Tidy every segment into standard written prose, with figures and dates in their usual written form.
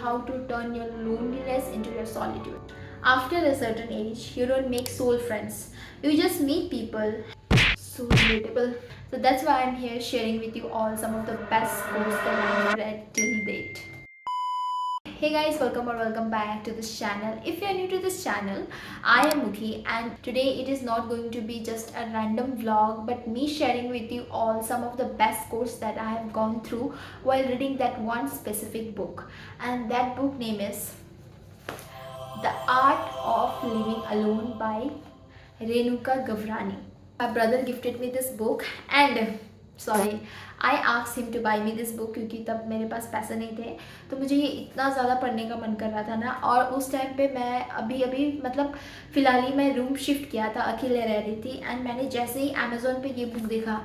how to turn your loneliness into your solitude. After a certain age, you don't make soul friends. You just meet people. So relatable. So that's why I'm here sharing with you all some of the best quotes that I've read till date. Hey guys, welcome or welcome back to this channel. If you're new to this channel, I am Mukhi and today it is not going to be just a random vlog but me sharing with you all some of the best quotes that I have gone through while reading that one specific book. And that book name is The Art of Living Alone by Renuka Gavrani. My brother gifted me this book and sorry, I asked him to buy me this book क्योंकि तब मेरे पास पैसे नहीं थे, तो मुझे ये इतना ज़्यादा पढ़ने का मन कर रहा था ना। और उस टाइम पे मैं अभी मतलब फ़िलहाल ही मैं रूम शिफ्ट किया था, अकेले रह रही थी एंड मैंने जैसे ही अमेज़ोन पे ये बुक देखा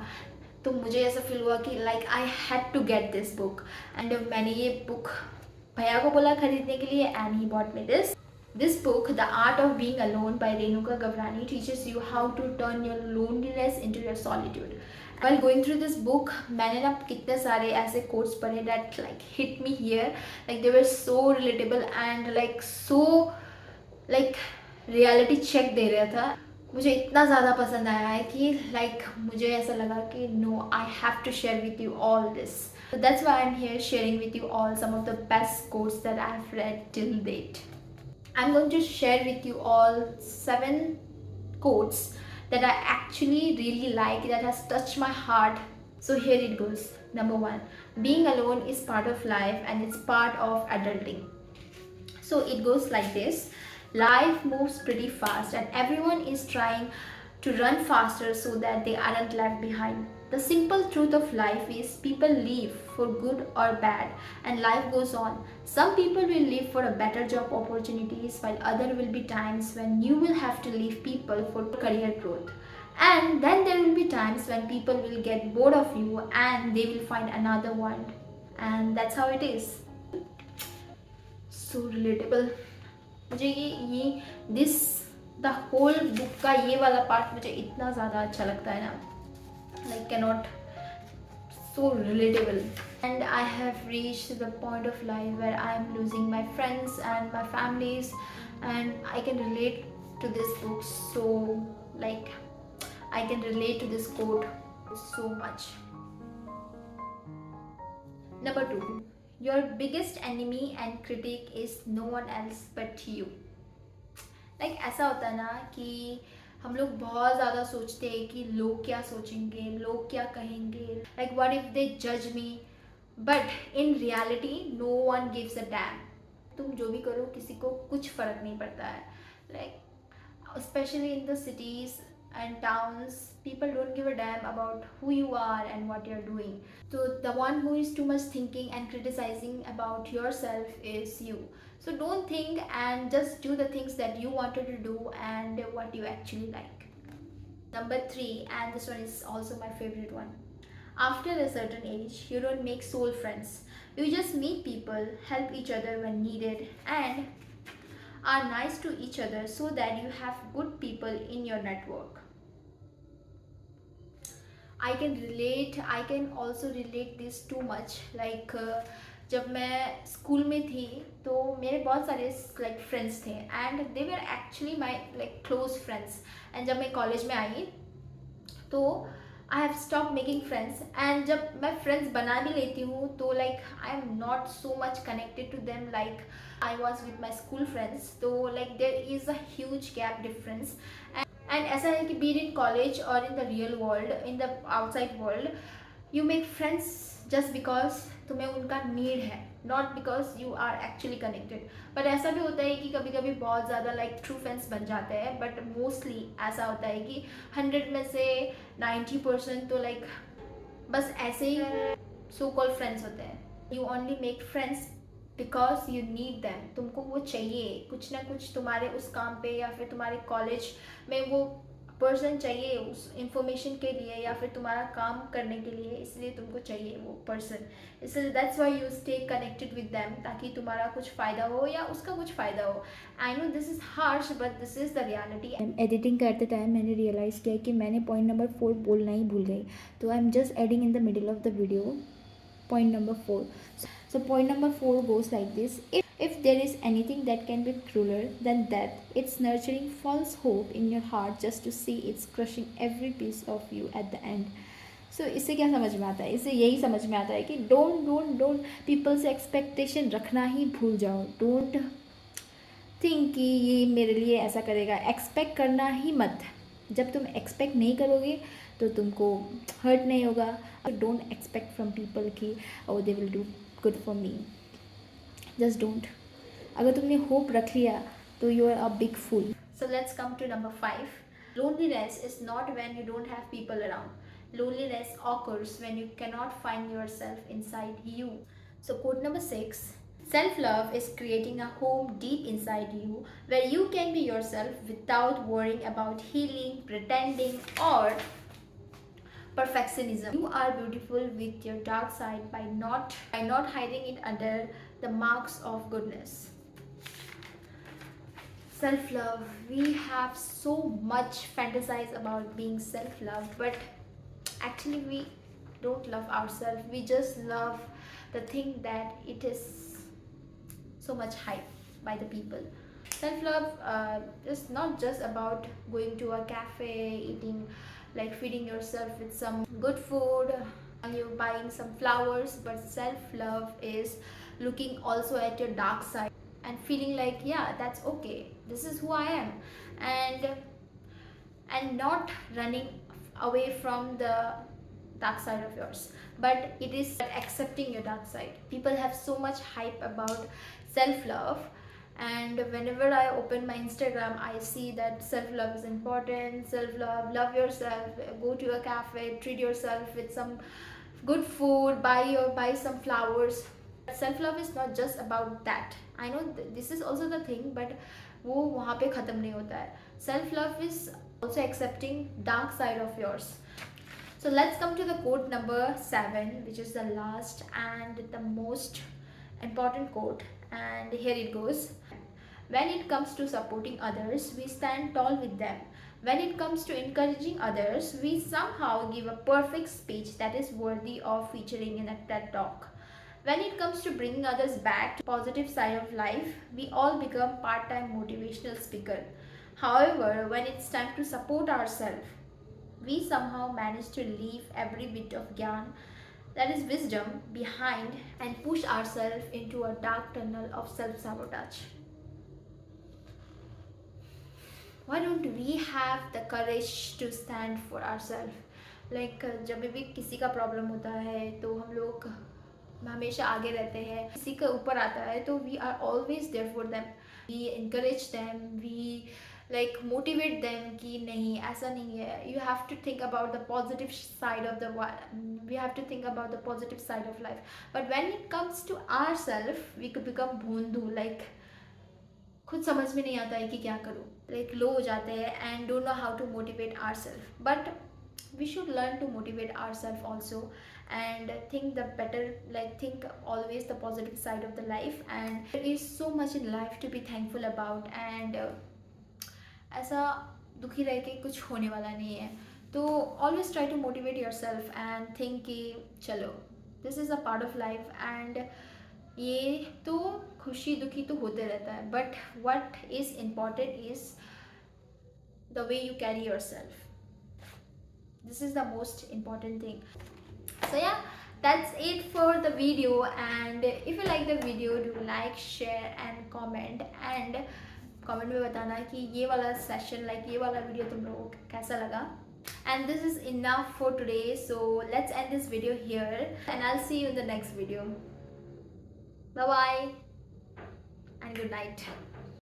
तो मुझे ऐसा फील हुआ कि like I had to get this book and मैंने ये बुक भैया को बोला खरीदने के लिए and he bought me this. This book, The Art of Being Alone by Renuka Gavrani, teaches you how to turn your loneliness into your solitude. While going through this book, मैंने ना कितने सारे ऐसे quotes पढ़े that like hit me here, like they were so relatable and like so like reality check दे रहा था. मुझे इतना ज़्यादा पसंद आया है कि like मुझे ऐसा लगा कि no, I have to share with you all this. So that's why I'm here sharing with you all some of the best quotes that I've read till date. I'm going to share with you all 7 quotes that I actually really like, that has touched my heart. So here it goes. Number 1, being alone is part of life and it's part of adulting. So it goes like this. Life moves pretty fast and everyone is trying to run faster so that they aren't left behind. The simple truth of life is people live for good or bad and life goes on. Some people will live for a better job opportunities while other will be times when you will have to leave people for career growth. And then there will be times when people will get bored of you and they will find another one. And that's how it is. So relatable. मुझे ये this the whole book का ये वाला part मुझे इतना ज़्यादा अच्छा लगता है ना, like cannot, so relatable. And I have reached the point of life where I am losing my friends and my families and I can relate to this book, so like I can relate to this quote so much. Number 2, your biggest enemy and critic is no one else but you. Like ऐसा होता है ना कि हम लोग बहुत ज़्यादा सोचते हैं कि लोग क्या सोचेंगे, लोग क्या कहेंगे, like what if they judge me, but in reality no one gives a damn. तुम जो भी करो किसी को कुछ फ़र्क नहीं पड़ता है. Like especially in the cities and towns, people don't give a damn about who you are and what you're doing. So the one who is too much thinking and criticizing about yourself is you. So don't think and just do the things that you wanted to do and what you actually like. Number 3, and this one is also my favorite one. After a certain age, you don't make soul friends. You just meet people, help each other when needed, and are nice to each other so that you have good people in your network. I can also relate this too much. Like जब मैं school में थी तो मेरे बहुत सारे like friends थे and they were actually my like close friends. And जब मैं कॉलेज में आई तो I have stop making friends and जब मैं फ्रेंड्स बना भी लेती हूँ तो like I am not so much connected to them like I was with my school friends. तो like there is a huge gap difference. And ऐसा है कि बीट इन कॉलेज और in the real world, in the outside world, you make friends just because तुम्हें उनका need है, not because you are actually connected. But ऐसा भी होता है कि कभी कभी बहुत ज़्यादा लाइक ट्रू फ्रेंड्स बन जाते हैं, बट मोस्टली ऐसा होता है कि 100 में से 90% तो लाइक बस ऐसे ही सो कॉल्ड फ्रेंड्स होते हैं. You only make friends because you need them. तुमको वो चाहिए, कुछ ना कुछ तुम्हारे उस काम पे या फिर तुम्हारे कॉलेज में वो पर्सन चाहिए उस इंफॉर्मेशन के लिए या फिर तुम्हारा काम करने के लिए, इसलिए तुमको चाहिए वो पर्सन. इसलिए that's why you stay connected with them, ताकि तुम्हारा कुछ फ़ायदा हो या उसका कुछ फ़ायदा हो. I know this is harsh but this is the reality. Editing करते टाइम मैंने रियलाइज़ किया कि मैंने पॉइंट नंबर 4 बोलना ही भूल गई, तो I am just adding in the middle of the video point number 4. So point number 4 goes like this. If there is anything that can be crueler than death, it's nurturing false hope in your heart just to see it's crushing every piece of you at the end. सो इससे क्या समझ में आता है? इससे यही समझ में आता है कि डोंट पीपल से एक्सपेक्टेशन रखना ही भूल जाओ. डोंट थिंक कि ये मेरे लिए ऐसा करेगा. एक्सपेक्ट करना ही मत. जब तुम एक्सपेक्ट नहीं करोगे तो तुमको हर्ट नहीं होगा. डोंट एक्सपेक्ट फ्रॉम पीपल कि oh they will do good for me. Just don't. अगर तुमने होप रख लिया तो you are a big fool. So let's come to number 5. Loneliness is not when you don't have people around. Loneliness occurs when you cannot find yourself inside you. So, quote number 6. Self-love is creating a home deep inside you where you can be yourself without worrying about healing, pretending, or perfectionism. You are beautiful with your dark side by not hiding it under the marks of goodness. Self-love. We have so much fantasize about being self-love, but actually we don't love ourselves. We just love the thing that it is so much hype by the people. Self-love is not just about going to a cafe, eating, like feeding yourself with some good food, and you're buying some flowers, but self-love is looking also at your dark side and feeling like, yeah, that's okay, this is who I am, and not running away from the dark side of yours, but it is accepting your dark side. People have so much hype about self-love, and whenever I open my Instagram I see that self-love is important. Self-love, love yourself, go to a cafe, treat yourself with some good food, buy some flowers. Self-love is not just about that. I know this is also the thing, but वो वहाँ पे ख़त्म नहीं होता है. Self-love is also accepting dark side of yours. So let's come to the quote number 7, which is the last and the most important quote, and here it goes. When it comes to supporting others, we stand tall with them. When it comes to encouraging others, we somehow give a perfect speech that is worthy of featuring in a TED Talk. When it comes to bringing others back to the positive side of life, we all become part-time motivational speaker. However, when it's time to support ourselves, we somehow manage to leave every bit of gyan, that is wisdom, behind and push ourselves into a dark tunnel of self-sabotage. Why don't we have the courage to stand for ourselves? Like जब भी किसी का problem होता है तो हम लोग हमेशा आगे रहते हैं. किसी के ऊपर आता है तो we are always there for them. We encourage them, we like motivate them कि नहीं ऐसा नहीं है. You have to think about the positive side of the we have to think about the positive side of life. But when it comes to ourselves, we could become भोंदू, like खुद समझ में नहीं आता है कि क्या करूँ, like लो हो जाते हैं and don't know how to motivate ourselves. But we should learn to motivate ourselves also and think the better, like think always the positive side of the life, and there is so much in life to be thankful about, and ऐसा दुखी रह के कुछ होने वाला नहीं है. तो always try to motivate yourself and think कि चलो this is a part of life, and ये तो खुशी दुखी तो होते रहता है, but what is important is the way you carry yourself. This is the most important thing. So yeah, that's it for the video, and if you like the video, do like, share and comment, and comment में बताना कि ये वाला session, like ये वाला video तुम लोगों को कैसा लगा. And this is enough for today, so let's end this video here, and I'll see you in the next video. Bye bye and good night.